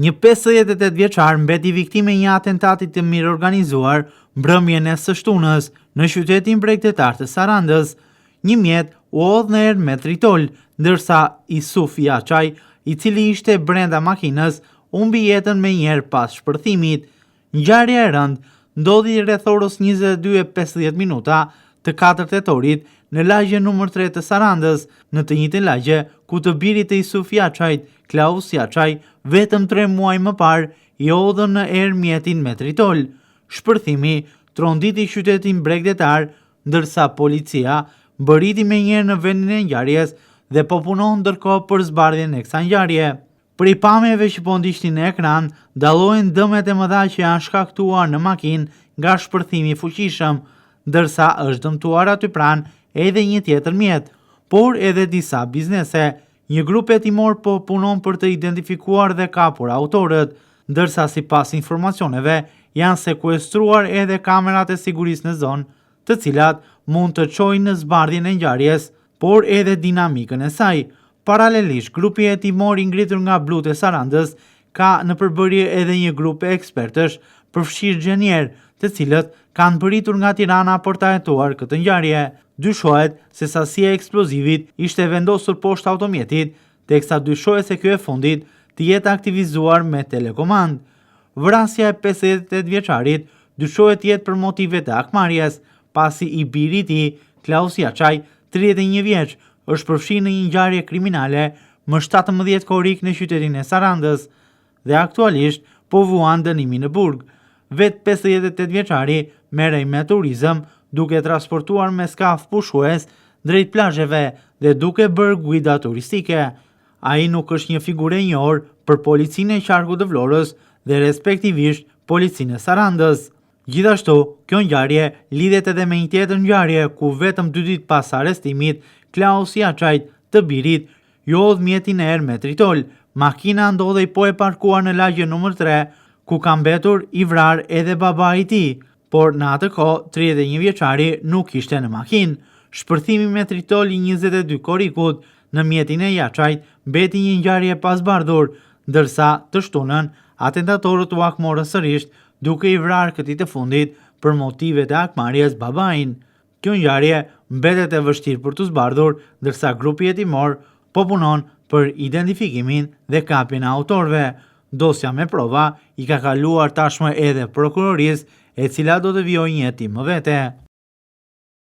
Një 58 vjeçar mbeti viktime një atentati të mirë organizuar mbrëmjen e së shtunës në qytetin bregdetar të Sarandës. Një mjet u hodh në erë me tritol, ndërsa Isuf Jaçaj, i cili ishte brenda makinës, humbi jetën me njerë pas shpërthimit. Ngjarja e rëndë ndodhi rreth orës 22:50 minuta të 4 tetorit në lagjen numër 3 të Sarandës, në të njëjtën lagje ku të birit të Isuf Jaçajt, Klaus Jaçaj, vetëm 3 muaj më parë i hodhën në erë mjetin me tritol. Shpërthimi tronditi qytetin bregdetar, ndërsa policia bëriti me njerë në vendin e ngjarjes dhe po punon ndërkohë për zbardhjen e kësaj ngjarje. Prej pamjeve që po ndiqnin në ekran, dallohen dëmet e mëdha që janë shkaktuar në makinë nga shpërthimi i fuqishëm, ndërsa është dëmtuar aty pranë edhe një tjetër mjet, por edhe disa biznese. Një grup hetimor po punon për të identifikuar dhe kapur autorët, ndërsa sipas informacioneve janë sekuestruar edhe kamerat e sigurisë në zonë, të cilat mund të çojnë në zbardhjen e ngjarjes, por edhe dinamikën e saj. Paralelisht, grupi hetimor i ngritur nga Blut e Sarandës ka në përbërje edhe një grup e ekspertësh përfshirë gjenierë, të cilët kanë bëritur nga Tirana për ta hetuar këtë ngjarje. Dyshohet se sasia e eksplozivit ishte vendosur poshtë automjetit, teksa dyshohet se ky e fundit të jetë aktivizuar me telekomand. Vrasja e 58 vjeçarit dyshohet të jetë për motive të akmarrjes, pasi i biri i tij, Klaus Jaçaj, 31 vjeç, është përfshirë në një ngjarje kriminale më 17 korrik në qytetin e Sarandës dhe aktualisht po vuan dënimin në burg. Vetë 58 vjeçari merrej me turizëm, duke transportuar me skaf pushues drejt plazheve dhe duke bërë guida turistike. Ai nuk është një figurë e njohur për policinë e qarkut të Vlorës dhe respektivisht policinë e Sarandës. Gjithashtu, kjo ngjarje lidhet edhe me një tjetër ngjarje ku vetëm 2 ditë pas arrestimit, Klaus Jaçajt, të birit, ju hodh mjetin e erë me tritol. Makina ndodhej po e parkuar në lagjen numër 3, ku ka mbetur i vrarë edhe babai i tij, por në atë kohë 31 vjeçari nuk ishte në makinë. Shpërthimi me tritol i 22 korrikut në mjetin e Jaçajt mbeti një ngjarje e pazbardhur, ndërsa të shtunën atentatorët u akmorën sërish duke i vrarë këtij të fundit për motivet e akmarrjes babain. Kjo ngjarje mbetet e vështirë për të zbardhur, ndërsa grupi hetimor po punon për identifikimin dhe kapjen e autorëve. Dosja me prova i ka kaluar tashmë edhe prokurorisë, e cila do të vijojë një hetim më vete.